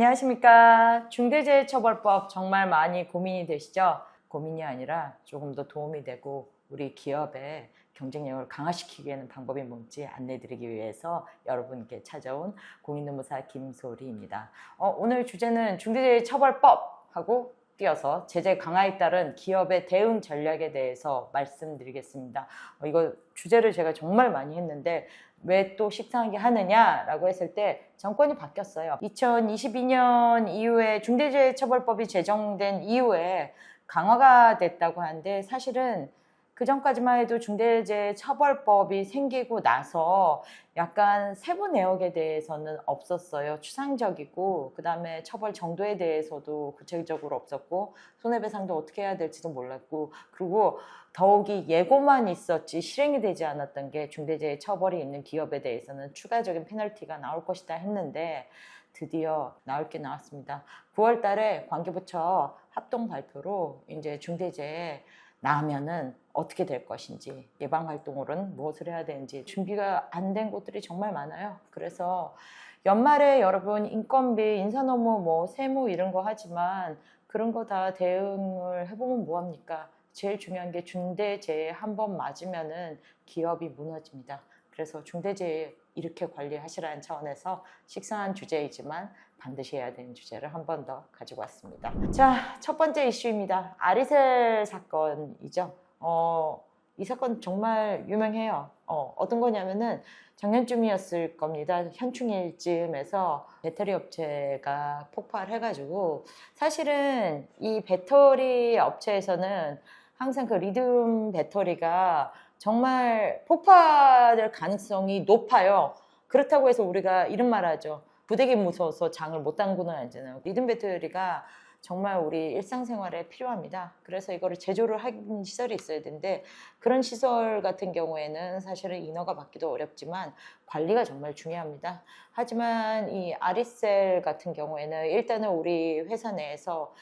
안녕하십니까. 중대재해처벌법 정말 많이 고민이 되시죠? 고민이 아니라 조금 더 도움이 되고 우리 기업의 경쟁력을 강화시키기 위한 방법이 뭔지 안내드리기 위해서 여러분께 찾아온 공인노무사 김소리입니다. 오늘 주제는 중대재해처벌법하고 띄어서 제재 강화에 따른 기업의 대응 전략에 대해서 말씀드리겠습니다. 이거 주제를 제가 정말 많이 했는데 왜 또 식상하게 하느냐라고 했을 때 정권이 바뀌었어요. 2022년 이후에 중대재해처벌법이 제정된 이후에 강화가 됐다고 하는데 사실은 그 전까지만 해도 중대재해처벌법이 생기고 나서 약간 세부 내역에 대해서는 없었어요. 추상적이고 그 다음에 처벌 정도에 대해서도 구체적으로 없었고 손해배상도 어떻게 해야 될지도 몰랐고 그리고 더욱이 예고만 있었지 실행이 되지 않았던 게 중대재해처벌이 있는 기업에 대해서는 추가적인 페널티가 나올 것이다 했는데 드디어 나올 게 나왔습니다. 9월 달에 관계부처 합동 발표로 이제 중대재해 나오면은 어떻게 될 것인지 예방활동으로는 무엇을 해야 되는지 준비가 안 된 곳들이 정말 많아요. 그래서 연말에 여러분 인건비, 인사노무, 뭐 세무 이런 거 하지만 그런 거 다 대응을 해보면 뭐합니까? 제일 중요한 게 중대재해 한 번 맞으면은 기업이 무너집니다. 그래서 중대재해 이렇게 관리하시라는 차원에서 식상한 주제이지만 반드시 해야 되는 주제를 한 번 더 가지고 왔습니다. 자, 첫 번째 이슈입니다. 아리셀 사건이죠. 이 사건 정말 유명해요. 어떤 거냐면은 작년쯤이었을 겁니다. 현충일쯤에서 배터리 업체가 폭발해가지고 사실은 이 배터리 업체에서는 항상 그 리튬 배터리가 정말 폭발할 가능성이 높아요. 그렇다고 해서 우리가 이런 말 하죠. 부대기 무서워서 장을 못 담그는 않잖아요. 리튬 배터리가 정말 우리 일상생활에 필요합니다. 그래서 이거를 제조를 하는 시설이 있어야 되는데 그런 시설 같은 경우에는 사실은 인허가 받기도 어렵지만 관리가 정말 중요합니다. 하지만 이 아리셀 같은 경우에는 일단은 우리 회사 내에서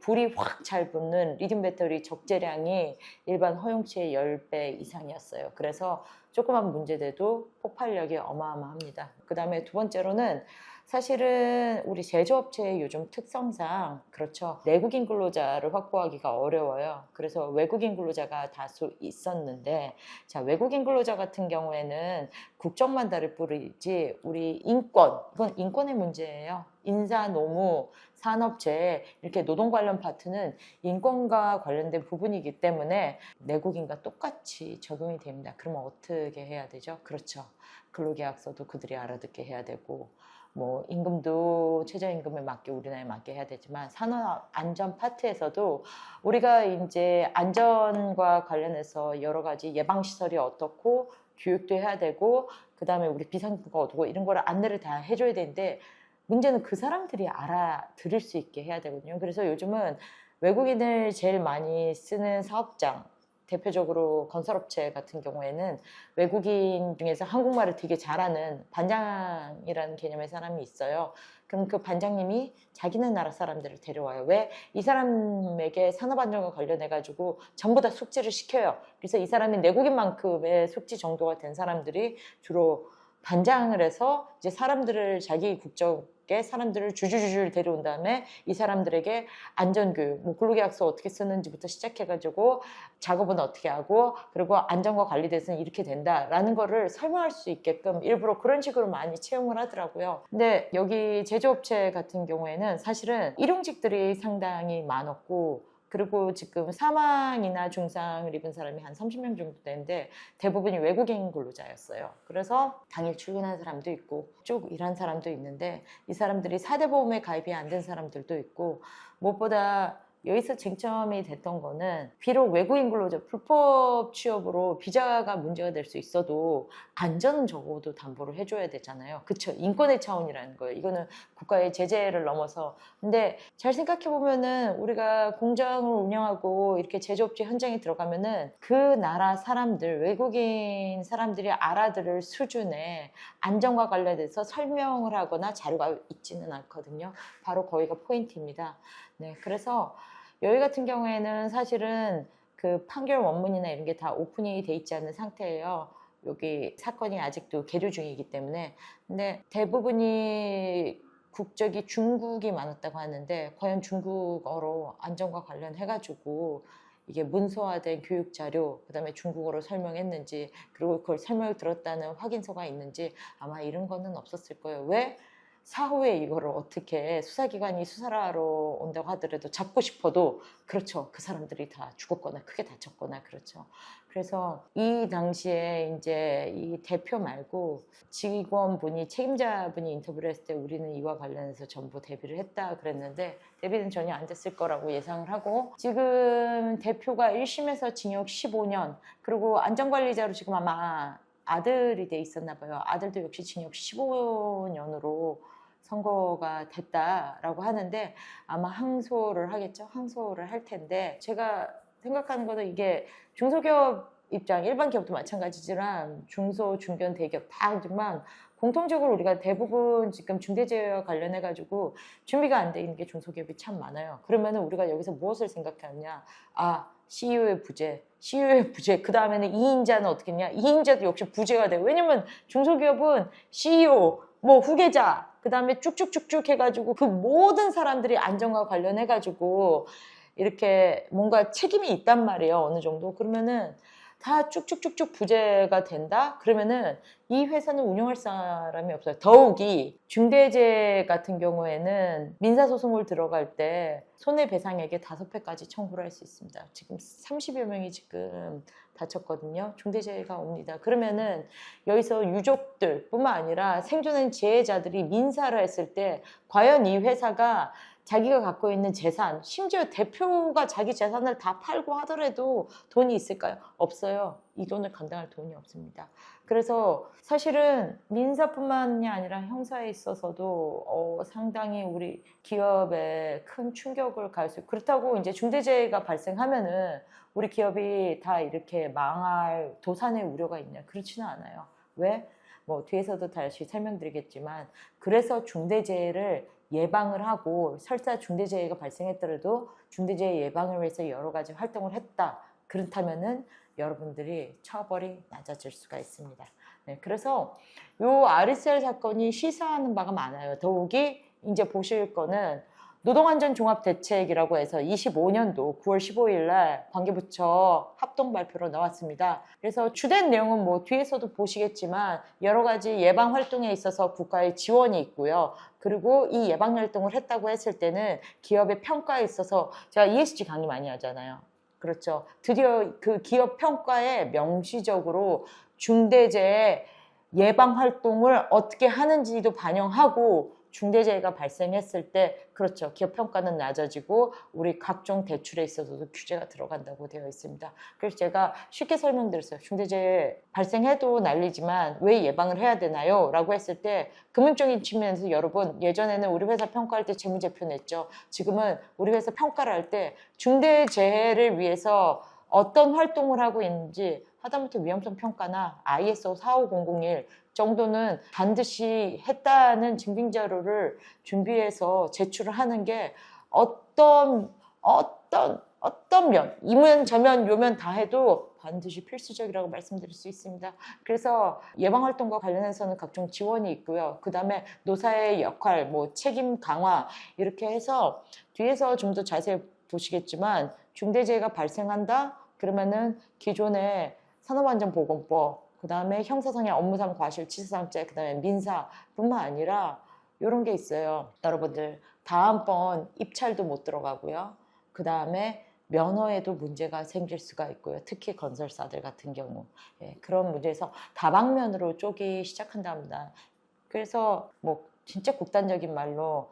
불이 확 잘 붙는 리튬 배터리 적재량이 일반 허용치의 10배 이상이었어요. 그래서 조그만 문제돼도 폭발력이 어마어마합니다. 그 다음에 두 번째로는 사실은 우리 제조업체의 요즘 특성상 그렇죠. 내국인 근로자를 확보하기가 어려워요. 그래서 외국인 근로자가 다수 있었는데 자, 외국인 근로자 같은 경우에는 국적만 다를 뿐이지 우리 이건 인권의 문제예요. 인사, 노무, 산업재해 이렇게 노동 관련 파트는 인권과 관련된 부분이기 때문에 내국인과 똑같이 적용이 됩니다. 그러면 어떻게 해야 되죠? 그렇죠. 근로계약서도 그들이 알아듣게 해야 되고 뭐 임금도 최저임금에 맞게 우리나라에 맞게 해야 되지만 산업 안전 파트에서도 우리가 이제 안전과 관련해서 여러 가지 예방 시설이 어떻고 교육도 해야 되고 그 다음에 우리 비상구가 어떻고 이런 거를 안내를 다 해줘야 되는데 문제는 그 사람들이 알아들을 수 있게 해야 되거든요. 그래서 요즘은 외국인을 제일 많이 쓰는 사업장 대표적으로 건설업체 같은 경우에는 외국인 중에서 한국말을 되게 잘하는 반장이라는 개념의 사람이 있어요. 그럼 그 반장님이 자기네 나라 사람들을 데려와요. 왜? 이 사람에게 산업안전과 관련해가지고 전부 다 숙지를 시켜요. 그래서 이 사람이 내국인만큼의 숙지 정도가 된 사람들이 주로 반장을 해서 이제 사람들을 자기 국적의 사람들을 줄줄줄 데려온 다음에 이 사람들에게 안전교육, 뭐 근로계약서 어떻게 쓰는지부터 시작해가지고 작업은 어떻게 하고 그리고 안전과 관리돼서는 이렇게 된다라는 거를 설명할 수 있게끔 일부러 그런 식으로 많이 채용을 하더라고요. 근데 여기 제조업체 같은 경우에는 사실은 일용직들이 상당히 많았고 그리고 지금 사망이나 중상을 입은 사람이 한 30명 정도 되는데 대부분이 외국인 근로자였어요. 그래서 당일 출근한 사람도 있고 쭉 일한 사람도 있는데 이 사람들이 4대 보험에 가입이 안 된 사람들도 있고 무엇보다 여기서 쟁점이 됐던 거는 비록 외국인 근로자 불법 취업으로 비자가 문제가 될 수 있어도 안전은 적어도 담보를 해줘야 되잖아요. 그쵸? 인권의 차원이라는 거예요. 이거는 국가의 제재를 넘어서. 근데 잘 생각해 보면은 우리가 공장을 운영하고 이렇게 제조업체 현장에 들어가면은 그 나라 사람들, 외국인 사람들이 알아들을 수준의 안전과 관련해서 설명을 하거나 자료가 있지는 않거든요. 바로 거기가 포인트입니다. 네, 그래서 여기 같은 경우에는 사실은 그 판결 원문이나 이런 게 다 오픈이 돼 있지 않은 상태예요. 여기 사건이 아직도 계류 중이기 때문에. 근데 대부분이 국적이 중국이 많았다고 하는데 과연 중국어로 안전과 관련해가지고 이게 문서화된 교육 자료, 그다음에 중국어로 설명했는지, 그리고 그걸 설명을 들었다는 확인서가 있는지 아마 이런 거는 없었을 거예요. 왜? 사후에 이거를 어떻게 수사기관이 수사를 하러 온다고 하더라도 잡고 싶어도 그렇죠. 그 사람들이 다 죽었거나 크게 다쳤거나 그렇죠. 그래서 이 당시에 이제 이 대표 말고 직원분이 책임자분이 인터뷰를 했을 때 우리는 이와 관련해서 전부 대비를 했다 그랬는데 대비는 전혀 안 됐을 거라고 예상을 하고 지금 대표가 1심에서 징역 15년 그리고 안전관리자로 지금 아마 아들이 돼 있었나 봐요. 아들도 역시 징역 15년으로 선고가 됐다라고 하는데 아마 항소를 하겠죠. 항소를 할 텐데 제가 생각하는 거는 이게 중소기업 입장, 일반 기업도 마찬가지지만 중소, 중견, 대기업 다 하지만 공통적으로 우리가 대부분 지금 중대재해와 관련해가지고 준비가 안 돼 있는 게 중소기업이 참 많아요. 그러면 우리가 여기서 무엇을 생각하느냐? CEO의 부재, CEO의 부재. 그 다음에는 2인자는 어떻게 했냐? 2인자도 역시 부재가 돼요. 왜냐면 중소기업은 CEO, 후계자, 그 다음에 쭉쭉쭉쭉 해가지고 그 모든 사람들이 안전과 관련해가지고 이렇게 뭔가 책임이 있단 말이에요. 어느 정도. 그러면은 다 쭉쭉쭉쭉 부재가 된다? 그러면은 이 회사는 운영할 사람이 없어요. 더욱이 중대재해 같은 경우에는 민사소송을 들어갈 때 손해배상액의 5배까지 청구를 할 수 있습니다. 지금 30여 명이 지금 다쳤거든요. 중대재해가 옵니다. 그러면은 여기서 유족들 뿐만 아니라 생존한 재해자들이 민사를 했을 때 과연 이 회사가 자기가 갖고 있는 재산, 심지어 대표가 자기 재산을 다 팔고 하더라도 돈이 있을까요? 없어요. 이 돈을 감당할 돈이 없습니다. 그래서 사실은 민사뿐만이 아니라 형사에 있어서도 상당히 우리 기업에 큰 충격을 갈 수, 그렇다고 이제 중대재해가 발생하면은 우리 기업이 다 이렇게 망할 도산의 우려가 있냐? 그렇지는 않아요. 왜? 뒤에서도 다시 설명드리겠지만 그래서 중대재해를 예방을 하고 설사 중대재해가 발생했더라도 중대재해 예방을 위해서 여러 가지 활동을 했다. 그렇다면은 여러분들이 처벌이 낮아질 수가 있습니다. 네, 그래서 요 RSR 사건이 시사하는 바가 많아요. 더욱이 이제 보실 거는 노동안전종합대책이라고 해서 25년도 9월 15일 날 관계부처 합동 발표로 나왔습니다. 그래서 주된 내용은 뒤에서도 보시겠지만 여러 가지 예방 활동에 있어서 국가의 지원이 있고요. 그리고 이 예방 활동을 했다고 했을 때는 기업의 평가에 있어서 제가 ESG 강의 많이 하잖아요. 그렇죠. 드디어 그 기업 평가에 명시적으로 중대재해 예방 활동을 어떻게 하는지도 반영하고 중대재해가 발생했을 때 그렇죠. 기업 평가는 낮아지고 우리 각종 대출에 있어서도 규제가 들어간다고 되어 있습니다. 그래서 제가 쉽게 설명드렸어요. 중대재해 발생해도 난리지만 왜 예방을 해야 되나요? 라고 했을 때 금융적인 측면에서 여러분 예전에는 우리 회사 평가할 때 재무제표 냈죠. 지금은 우리 회사 평가를 할 때 중대재해를 위해서 어떤 활동을 하고 있는지 하다못해 위험성 평가나 ISO 45001 정도는 반드시 했다는 증빙 자료를 준비해서 제출을 하는 게 어떤 면, 이면 저면 요면 다 해도 반드시 필수적이라고 말씀드릴 수 있습니다. 그래서 예방활동과 관련해서는 각종 지원이 있고요. 그 다음에 노사의 역할, 책임 강화 이렇게 해서 뒤에서 좀 더 자세히 보시겠지만 중대재해가 발생한다? 그러면은 기존의 산업안전보건법 그 다음에 형사상의 업무상 과실치사상죄, 그 다음에 민사뿐만 아니라 이런 게 있어요. 여러분들 다음번 입찰도 못 들어가고요. 그 다음에 면허에도 문제가 생길 수가 있고요. 특히 건설사들 같은 경우 그런 문제에서 다방면으로 쪼기 시작한답니다. 그래서 진짜 극단적인 말로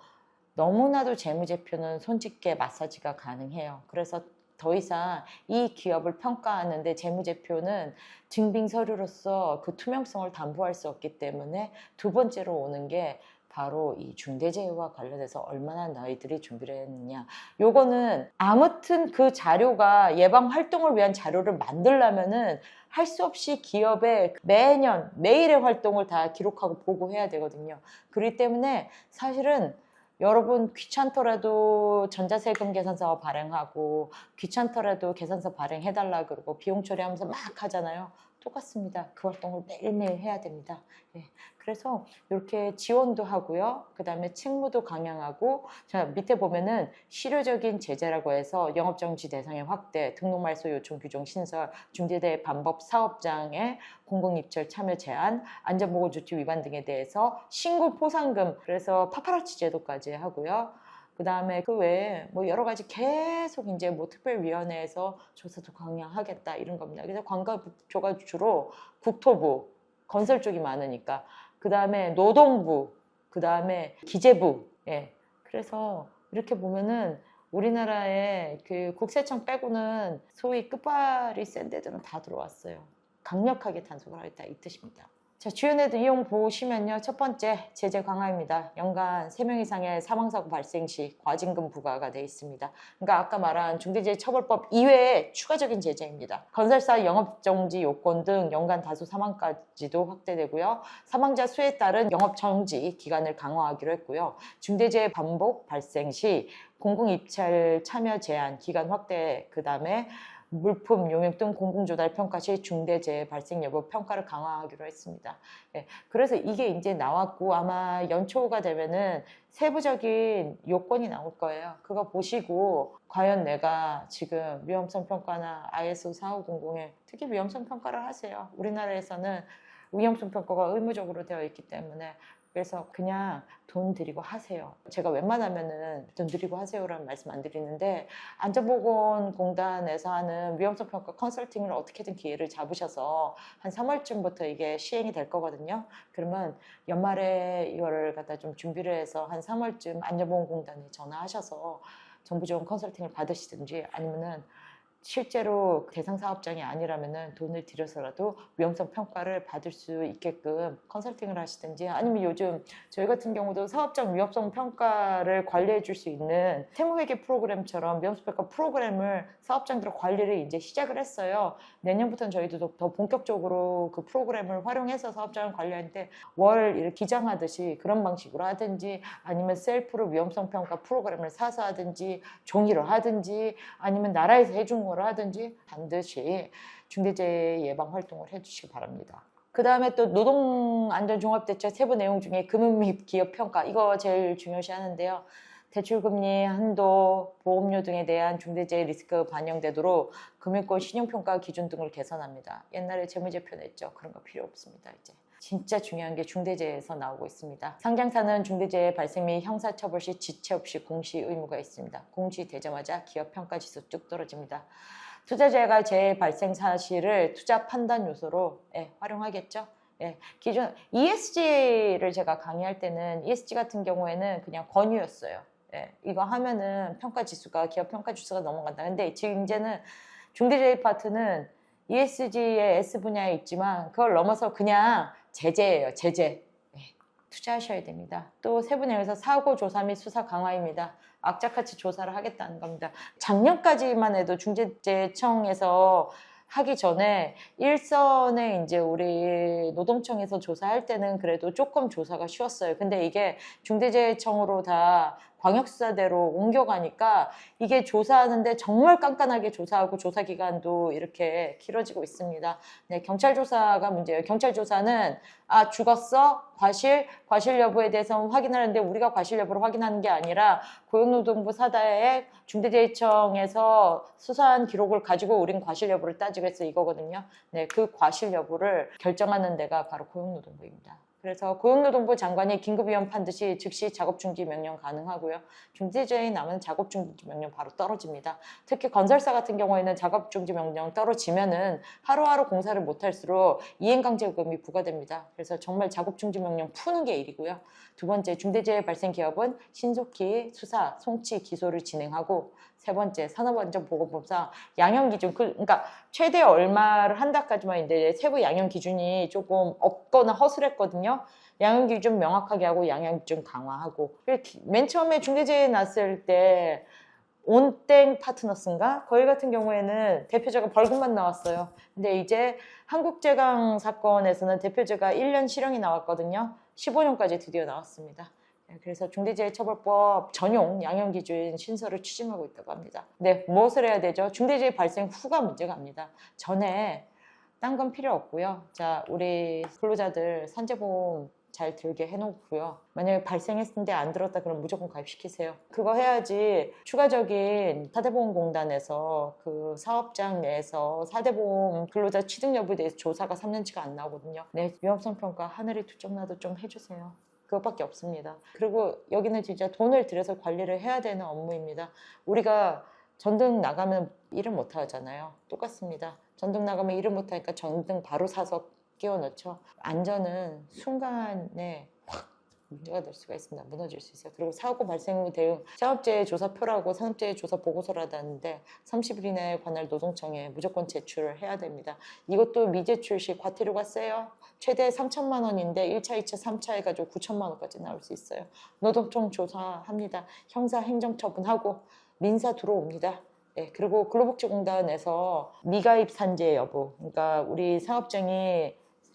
너무나도 재무제표는 손쉽게 마사지가 가능해요. 그래서 더 이상 이 기업을 평가하는데 재무제표는 증빙 서류로서 그 투명성을 담보할 수 없기 때문에 두 번째로 오는 게 바로 이 중대재해와 관련해서 얼마나 너희들이 준비를 했느냐. 요거는 아무튼 그 자료가 예방 활동을 위한 자료를 만들려면은 할 수 없이 기업의 매년 매일의 활동을 다 기록하고 보고해야 되거든요. 그렇기 때문에 사실은 여러분 귀찮더라도 전자세금 계산서 발행하고 귀찮더라도 계산서 발행해달라 그러고 비용 처리하면서 막 하잖아요. 똑같습니다. 그 활동을 매일매일 해야 됩니다. 예. 그래서 이렇게 지원도 하고요. 그 다음에 책무도 강양하고, 자, 밑에 보면은 실효적인 제재라고 해서 영업정지 대상의 확대, 등록말소 요청 규정 신설, 중대재해 반법 사업장의 공공입찰 참여 제한, 안전보건조치 위반 등에 대해서 신고 포상금, 그래서 파파라치 제도까지 하고요. 그 다음에 그 외에 뭐 여러 가지 계속 이제 뭐 특별위원회에서 조사도 강화하겠다 이런 겁니다. 그래서 관가부처가 주로 국토부, 건설 쪽이 많으니까. 그 다음에 노동부, 그 다음에 기재부. 예. 그래서 이렇게 보면은 우리나라의 그 국세청 빼고는 소위 끝발이 센 데들은 다 들어왔어요. 강력하게 단속을 하겠다 이 뜻입니다. 자, 주요 내용 보시면요. 첫 번째, 제재 강화입니다. 연간 3명 이상의 사망사고 발생 시 과징금 부과가 되어 있습니다. 그러니까 아까 말한 중대재해처벌법 이외에 추가적인 제재입니다. 건설사 영업정지 요건 등 연간 다수 사망까지도 확대되고요. 사망자 수에 따른 영업정지 기간을 강화하기로 했고요. 중대재해 반복 발생 시 공공입찰 참여 제한 기간 확대, 그 다음에 물품, 용역 등 공공조달 평가 시 중대재해 발생 여부 평가를 강화하기로 했습니다. 예, 그래서 이게 이제 나왔고 아마 연초가 되면은 세부적인 요건이 나올 거예요. 그거 보시고 과연 내가 지금 위험성 평가나 ISO 4500에 특히 위험성 평가를 하세요. 우리나라에서는 위험성 평가가 의무적으로 되어 있기 때문에 그래서 그냥 돈 들이고 하세요. 제가 웬만하면은 돈 들이고 하세요라는 말씀 안 드리는데 안전보건공단에서 하는 위험성 평가 컨설팅을 어떻게든 기회를 잡으셔서 한 3월쯤부터 이게 시행이 될 거거든요. 그러면 연말에 이거를 갖다 좀 준비를 해서 한 3월쯤 안전보건공단에 전화하셔서 정부 지원 컨설팅을 받으시든지 아니면은 실제로 대상 사업장이 아니라면은 돈을 들여서라도 위험성 평가를 받을 수 있게끔 컨설팅을 하시든지 아니면 요즘 저희 같은 경우도 사업장 위험성 평가를 관리해 줄 수 있는 세무회계 프로그램처럼 위험성 평가 프로그램을 사업장들로 관리를 이제 시작을 했어요. 내년부터는 저희도 더 본격적으로 그 프로그램을 활용해서 사업장을 관리하는데 월 이렇게 기장하듯이 그런 방식으로 하든지 아니면 셀프로 위험성 평가 프로그램을 사서 하든지 종이로 하든지 아니면 나라에서 해준 거를 하든지 반드시 중대재해 예방 활동을 해주시기 바랍니다. 그 다음에 또 노동안전종합대책 세부 내용 중에 금융 및 기업 평가 이거 제일 중요시 하는데요. 대출금리, 한도, 보험료 등에 대한 중대재해 리스크 반영되도록 금융권 신용평가 기준 등을 개선합니다. 옛날에 재무제표 냈죠. 그런 거 필요 없습니다. 이제. 진짜 중요한 게 중대재해에서 나오고 있습니다. 상장사는 중대재해 발생 및 형사처벌 시 지체 없이 공시 의무가 있습니다. 공시되자마자 기업 평가 지수 쭉 떨어집니다. 투자자가 재해 발생 사실을 투자 판단 요소로 활용하겠죠. 기존 ESG를 제가 강의할 때는 ESG 같은 경우에는 그냥 권유였어요. 이거 하면은 평가 지수가 기업 평가 지수가 넘어간다. 근데 지금 이제는 중대재해 파트는 ESG의 S 분야에 있지만 그걸 넘어서 그냥 제재예요. 제재. 투자하셔야 됩니다. 또 세부 내용에서 사고 조사 및 수사 강화입니다. 악착같이 조사를 하겠다는 겁니다. 작년까지만 해도 중대재해청에서 하기 전에 일선에 이제 우리 노동청에서 조사할 때는 그래도 조금 조사가 쉬웠어요. 근데 이게 중대재해청으로 다 광역수사대로 옮겨가니까 이게 조사하는데 정말 깐깐하게 조사하고 조사 기간도 이렇게 길어지고 있습니다. 네, 경찰 조사가 문제예요. 경찰 조사는 죽었어? 과실 여부에 대해서 확인하는데 우리가 과실 여부를 확인하는 게 아니라 고용노동부 사다에 중대재해청에서 수사한 기록을 가지고 우린 과실 여부를 따지고 있어 이거거든요. 네, 그 과실 여부를 결정하는 데가 바로 고용노동부입니다. 그래서 고용노동부 장관이 긴급위험 판듯이 즉시 작업중지 명령 가능하고요. 중대재해에 나면 작업중지 명령 바로 떨어집니다. 특히 건설사 같은 경우에는 작업중지 명령 떨어지면은 하루하루 공사를 못할수록 이행강제금이 부과됩니다. 그래서 정말 작업중지 명령 푸는 게 일이고요. 두 번째, 중대재해 발생 기업은 신속히 수사, 송치, 기소를 진행하고 세 번째, 산업안전보건법상 양형기준, 그러니까 최대 얼마를 한다까지만 있는데 세부 양형기준이 조금 없거나 허술했거든요. 양형기준 명확하게 하고 양형기준 강화하고 맨 처음에 중대재해 났을 때 온땡 파트너스인가? 거기 같은 경우에는 대표자가 벌금만 나왔어요. 근데 이제 한국제강 사건에서는 대표자가 1년 실형이 나왔거든요. 15년까지 드디어 나왔습니다. 그래서 중대재해처벌법 전용 양형기준 신설을 추진하고 있다고 합니다. 네, 무엇을 해야 되죠? 중대재해 발생 후가 문제가 합니다. 전에 딴 건 필요 없고요. 자, 우리 근로자들 산재보험 잘 들게 해놓고요. 만약에 발생했는데 안 들었다 그러면 무조건 가입시키세요. 그거 해야지 추가적인 사대보험공단에서 그 사업장 내에서 사대보험 근로자 취득 여부에 대해서 조사가 3년치가 안 나오거든요. 네, 위험성 평가 하늘이 투정나도 좀 해주세요. 그것밖에 없습니다. 그리고 여기는 진짜 돈을 들여서 관리를 해야 되는 업무입니다. 우리가 전등 나가면 일을 못 하잖아요. 똑같습니다. 전등 나가면 일을 못 하니까 전등 바로 사서 끼워 넣죠. 안전은 순간에 확 문제가 될 수가 있습니다. 무너질 수 있어요. 그리고 사고 발생 후 대응 산업재해 조사표라고 산업재해 조사 보고서라도 하는데 30일 이내에 관할 노동청에 무조건 제출을 해야 됩니다. 이것도 미제출 시 과태료가 세요. 최대 3천만 원인데 1차, 2차, 3차 해가지고 9천만 원까지 나올 수 있어요. 노동청 조사합니다. 형사 행정처분하고 민사 들어옵니다. 네, 그리고 근로복지공단에서 미가입 산재 여부, 그러니까 우리 사업장이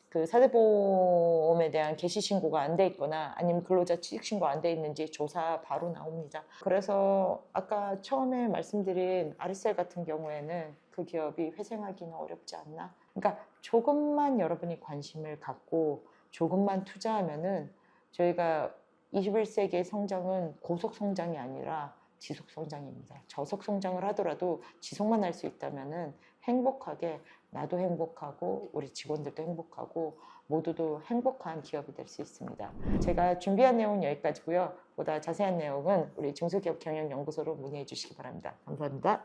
그 사대보험에 대한 개시 신고가 안 돼 있거나 아니면 근로자 취직 신고 안 돼 있는지 조사 바로 나옵니다. 그래서 아까 처음에 말씀드린 아리셀 같은 경우에는 그 기업이 회생하기는 어렵지 않나? 그러니까 조금만 여러분이 관심을 갖고 조금만 투자하면은 저희가 21세기의 성장은 고속 성장이 아니라 지속 성장입니다. 저속 성장을 하더라도 지속만 할 수 있다면은 행복하게 나도 행복하고 우리 직원들도 행복하고 모두도 행복한 기업이 될 수 있습니다. 제가 준비한 내용은 여기까지고요. 보다 자세한 내용은 우리 중소기업 경영연구소로 문의해 주시기 바랍니다. 감사합니다.